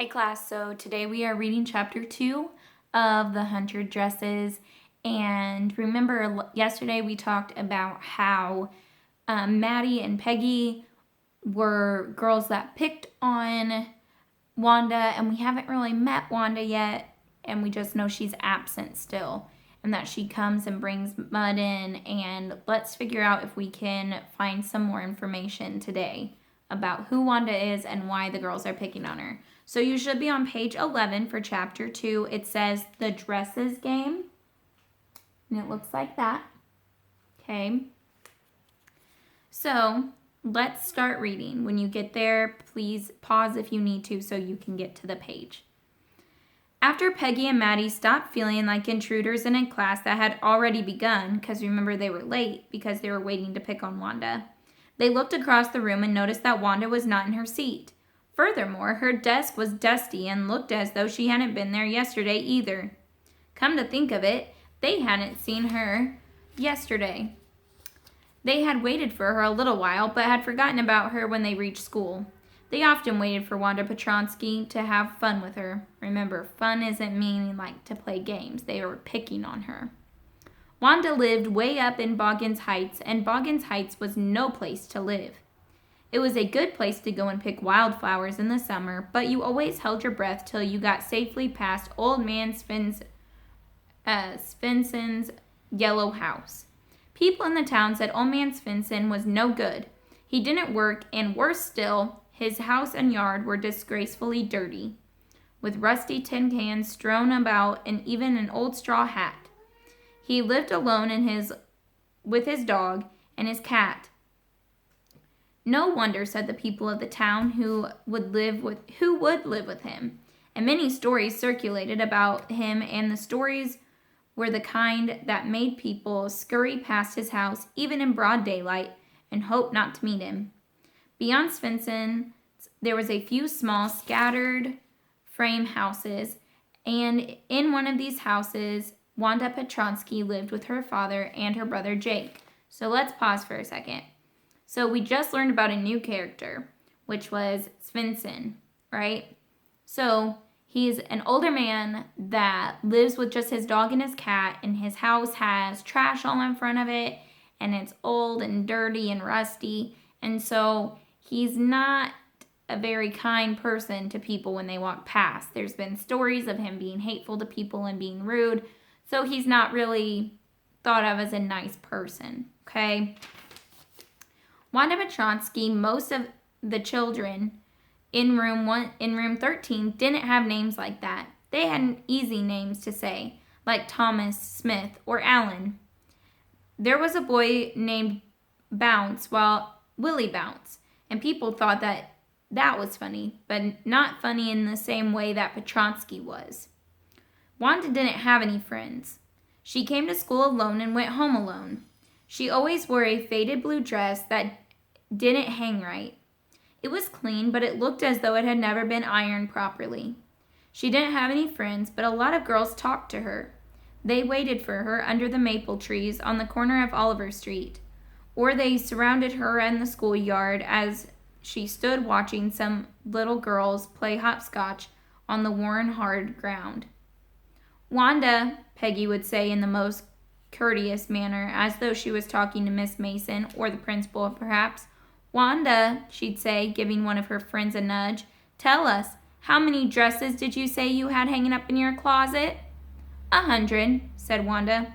Hi class, so today we are reading chapter 2 of the 100 Dresses. And remember yesterday we talked about how Maddie and Peggy were girls that picked on Wanda, and we haven't really met Wanda yet, and we just know she's absent still, and that she comes and brings mud in. And let's figure out if we can find some more information today about who Wanda is and why the girls are picking on her. So you should be on page 11 for chapter 2. It says the dresses game, and it looks like that. Okay. So let's start reading. When you get there, please pause if you need to so you can get to the page. After Peggy and Maddie stopped feeling like intruders in a class that had already begun, because remember they were late because they were waiting to pick on Wanda, they looked across the room and noticed that Wanda was not in her seat. Furthermore, her desk was dusty and looked as though she hadn't been there yesterday either. Come to think of it, they hadn't seen her yesterday. They had waited for her a little while, but had forgotten about her when they reached school. They often waited for Wanda Petronsky to have fun with her. Remember, fun isn't meaning like to play games. They were picking on her. Wanda lived way up in Boggins Heights, and Boggins Heights was no place to live. It was a good place to go and pick wildflowers in the summer, but you always held your breath till you got safely past Old Man Svensson's yellow house. People in the town said Old Man Svensson was no good. He didn't work, and worse still, his house and yard were disgracefully dirty, with rusty tin cans strewn about and even an old straw hat. He lived alone with his dog and his cat. No wonder, said the people of the town, who would live with him. And many stories circulated about him, and the stories were the kind that made people scurry past his house, even in broad daylight, and hope not to meet him. Beyond Svensson, there was a few small, scattered frame houses, and in one of these houses, Wanda Petronsky lived with her father and her brother Jake. So let's pause for a second. So we just learned about a new character, which was Svensson, right? So he's an older man that lives with just his dog and his cat, and his house has trash all in front of it, and it's old and dirty and rusty. And so he's not a very kind person to people when they walk past. There's been stories of him being hateful to people and being rude. So he's not really thought of as a nice person, okay? Wanda Petronsky, most of the children in room 13 didn't have names like that. They had easy names to say, like Thomas, Smith, or Alan. There was a boy named Bounce, Willie Bounce, and people thought that was funny, but not funny in the same way that Petronsky was. Wanda didn't have any friends. She came to school alone and went home alone. She always wore a faded blue dress that didn't hang right. It was clean, but it looked as though it had never been ironed properly. She didn't have any friends, but a lot of girls talked to her. They waited for her under the maple trees on the corner of Oliver Street, or they surrounded her in the schoolyard as she stood watching some little girls play hopscotch on the worn hard ground. Wanda, Peggy would say in the most courteous manner, as though she was talking to Miss Mason or the principal perhaps. Wanda, she'd say, giving one of her friends a nudge, tell us, how many dresses did you say you had hanging up in your closet? 100, said Wanda.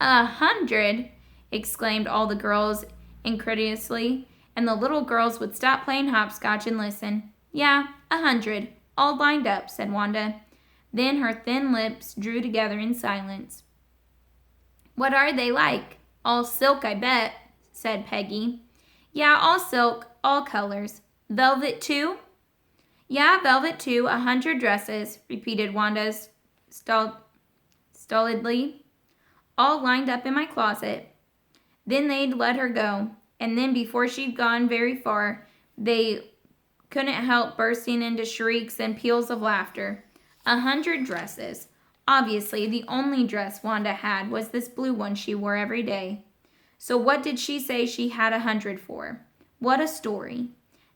100, exclaimed all the girls incredulously, and the little girls would stop playing hopscotch and listen. Yeah, 100, all lined up, said Wanda. Then her thin lips drew together in silence. What are they like? All silk, I bet, said Peggy. Yeah, all silk, all colors. Velvet too? Yeah, velvet too, 100 dresses, repeated Wanda stolidly. All lined up in my closet. Then they'd let her go, and then before she'd gone very far, they couldn't help bursting into shrieks and peals of laughter. 100 dresses. Obviously, the only dress Wanda had was this blue one she wore every day. So what did she say she had 100 for? What a story.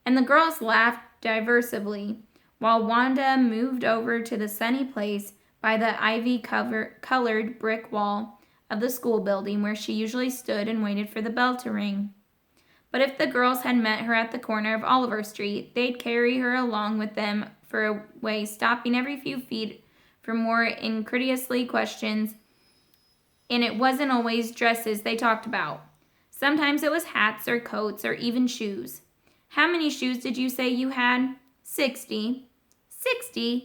And the girls laughed diversely. while Wanda moved over to the sunny place by the ivy-colored brick wall of the school building where she usually stood and waited for the bell to ring. But if the girls had met her at the corner of Oliver Street, they'd carry her along with them for a way, stopping every few feet for more incredulously questions, and it wasn't always dresses they talked about. Sometimes it was hats or coats or even shoes. How many shoes did you say you had? 60.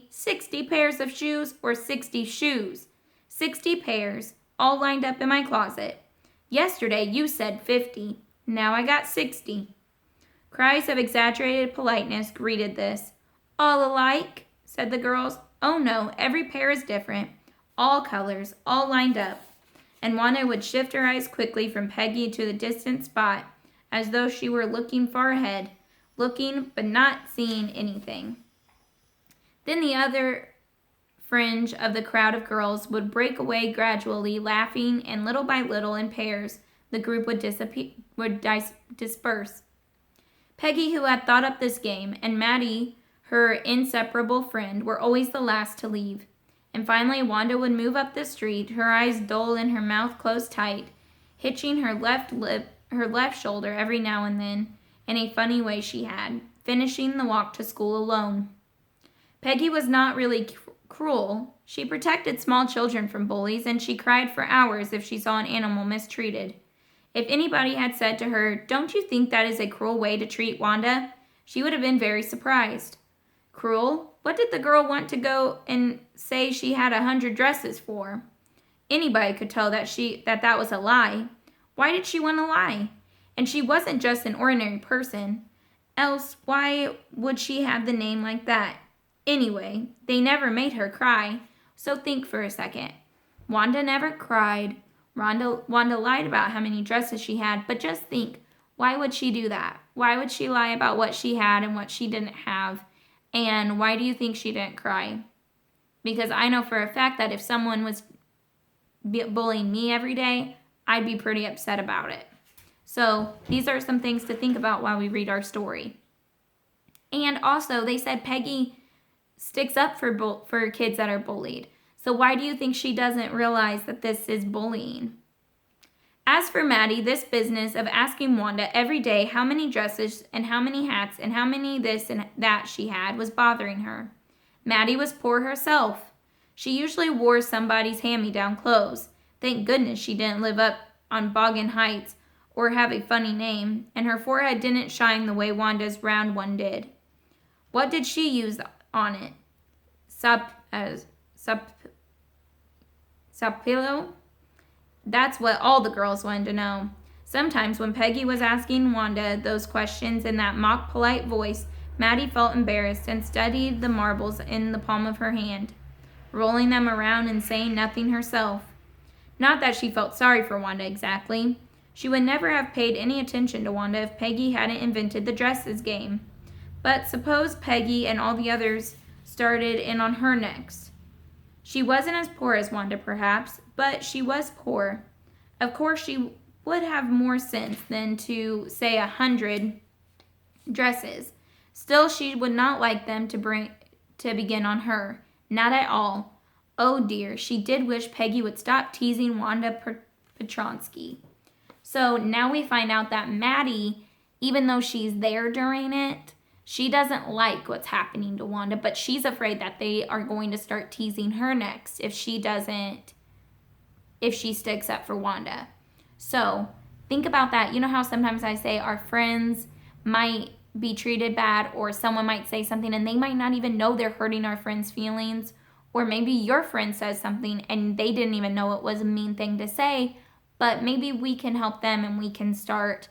60 pairs of shoes or 60 shoes? 60 pairs, all lined up in my closet. Yesterday you said 50. Now I got 60. Cries of exaggerated politeness greeted this. All alike? Said the girls. Oh no, every pair is different. All colors, all lined up. And Wanda would shift her eyes quickly from Peggy to the distant spot, as though she were looking far ahead, looking but not seeing anything. Then the other fringe of the crowd of girls would break away gradually, laughing, and little by little, in pairs, the group would disperse. Peggy, who had thought up this game, and Maddie, her inseparable friend, were always the last to leave. And finally Wanda would move up the street, her eyes dull and her mouth closed tight, hitching her left shoulder every now and then, in a funny way she had, finishing the walk to school alone. Peggy was not really cruel. She protected small children from bullies, and she cried for hours if she saw an animal mistreated. If anybody had said to her, "Don't you think that is a cruel way to treat Wanda?" she would have been very surprised. Cruel? What did the girl want to go and say she had 100 dresses for? Anybody could tell that was a lie. Why did she want to lie? And she wasn't just an ordinary person. Else, why would she have the name like that? Anyway, they never made her cry. So think for a second. Wanda never cried. Wanda lied about how many dresses she had, but just think, why would she do that? Why would she lie about what she had and what she didn't have? And why do you think she didn't cry? Because I know for a fact that if someone was bullying me every day, I'd be pretty upset about it. So these are some things to think about while we read our story. And also, they said Peggy sticks up for kids that are bullied. So why do you think she doesn't realize that this is bullying? As for Maddie, this business of asking Wanda every day how many dresses and how many hats and how many this and that she had was bothering her. Maddie was poor herself. She usually wore somebody's hand-me-down clothes. Thank goodness she didn't live up on Boggin Heights or have a funny name, and her forehead didn't shine the way Wanda's round one did. What did she use on it? Sapillo? That's what all the girls wanted to know. Sometimes when Peggy was asking Wanda those questions in that mock polite voice, Maddie felt embarrassed and studied the marbles in the palm of her hand, rolling them around and saying nothing herself. Not that she felt sorry for Wanda exactly. She would never have paid any attention to Wanda if Peggy hadn't invented the dresses game. But suppose Peggy and all the others started in on her next. She wasn't as poor as Wanda, perhaps, but she was poor. Of course, she would have more sense than to say 100 dresses. Still, she would not like them to begin on her. Not at all. Oh dear, she did wish Peggy would stop teasing Wanda Petronsky. So now we find out that Maddie, even though she's there during it, she doesn't like what's happening to Wanda, but she's afraid that they are going to start teasing her next if she sticks up for Wanda. So think about that. You know how sometimes I say our friends might be treated bad, or someone might say something and they might not even know they're hurting our friend's feelings, or maybe your friend says something and they didn't even know it was a mean thing to say, but maybe we can help them and we can start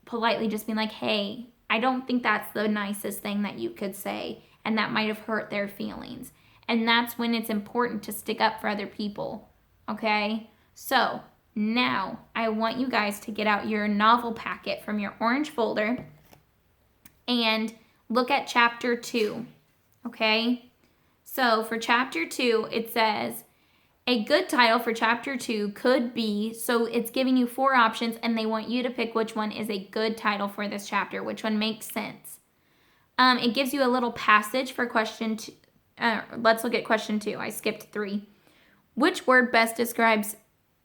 politely just being like, hey, I don't think that's the nicest thing that you could say, and that might have hurt their feelings. And that's when it's important to stick up for other people, okay? So now I want you guys to get out your novel packet from your orange folder and look at chapter 2, okay? So for chapter 2, it says, a good title for chapter 2 could be, so it's giving you 4 options and they want you to pick which one is a good title for this chapter, which one makes sense. It gives you a little passage for question 2. Let's look at question 2. I skipped 3. Which word best describes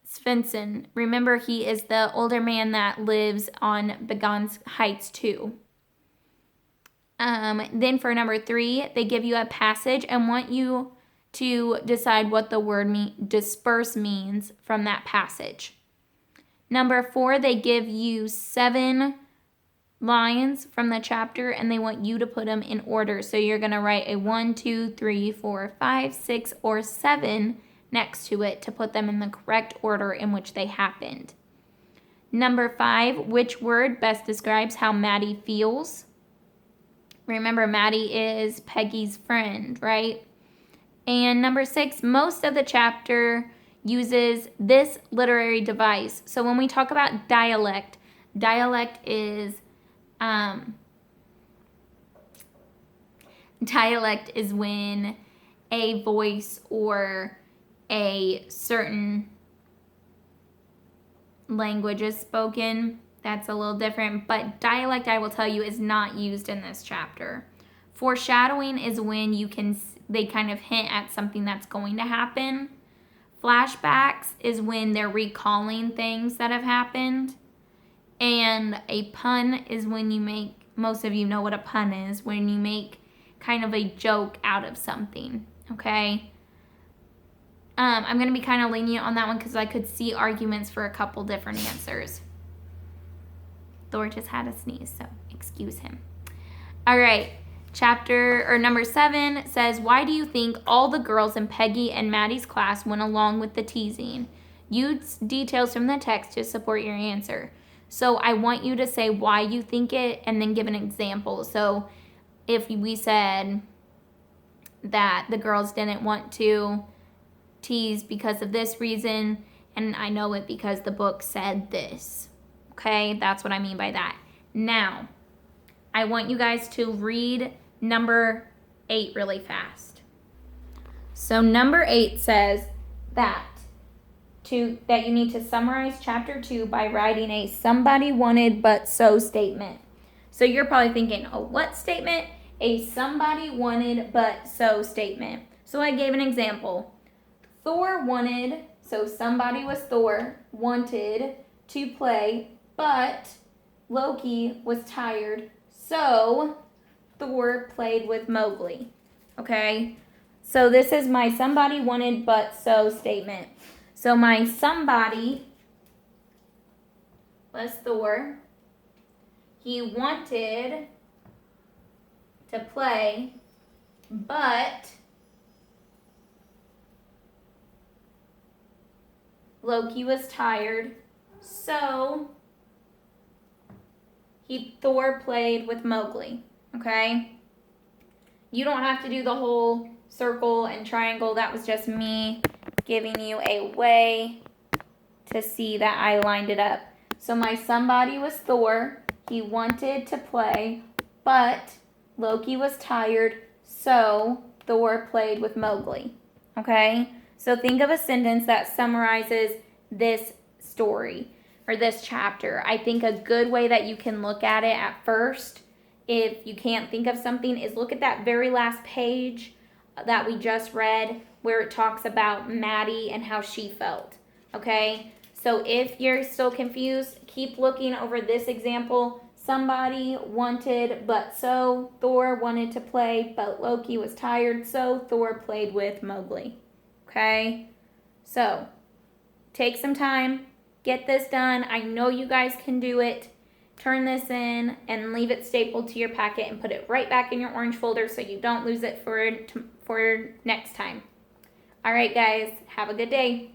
Svensson? Remember, he is the older man that lives on Begons Heights 2. Then for number 3, they give you a passage and want you to decide what the word disperse means from that passage. Number 4, they give you 7 lines from the chapter and they want you to put them in order. So you're going to write a 1, 2, 3, 4, 5, 6, or 7 next to it to put them in the correct order in which they happened. Number 5, which word best describes how Maddie feels? Remember, Maddie is Peggy's friend, right? And number 6, most of the chapter uses this literary device. So when we talk about dialect is when a voice or a certain language is spoken. That's a little different, but dialect, I will tell you, is not used in this chapter. Foreshadowing is when they kind of hint at something that's going to happen. Flashbacks is when they're recalling things that have happened. And a pun is when most of you know what a pun is, when you make kind of a joke out of something, okay? I'm going to be kind of lenient on that one because I could see arguments for a couple different answers. Thor just had a sneeze, so excuse him. All right, number 7 says, why do you think all the girls in Peggy and Maddie's class went along with the teasing? Use details from the text to support your answer. So I want you to say why you think it and then give an example. So if we said that the girls didn't want to tease because of this reason, and I know it because the book said this. Okay, that's what I mean by that. Now, I want you guys to read number 8 really fast. So number 8 says that you need to summarize chapter 2 by writing a somebody wanted but so statement. So you're probably thinking, oh, what statement? A somebody wanted but so statement. So I gave an example. Thor wanted, so somebody was Thor, wanted to play, but Loki was tired, so Thor played with Mowgli. Okay? So this is my somebody wanted but so statement. So my somebody was Thor. He wanted to play, but Loki was tired, so Thor played with Mowgli. Okay? You don't have to do the whole circle and triangle. That was just me giving you a way to see that I lined it up. So my somebody was Thor. He wanted to play, but Loki was tired, so Thor played with Mowgli. Okay? So think of a sentence that summarizes this story or this chapter. I think a good way that you can look at it at first, if you can't think of something, is look at that very last page that we just read where it talks about Maddie and how she felt. Okay? So if you're still confused, keep looking over this example. Somebody wanted, but so Thor wanted to play, but Loki was tired, so Thor played with Mowgli. Okay? So take some time, get this done. I know you guys can do it. Turn this in and leave it stapled to your packet and put it right back in your orange folder so you don't lose it for next time. All right, guys, have a good day.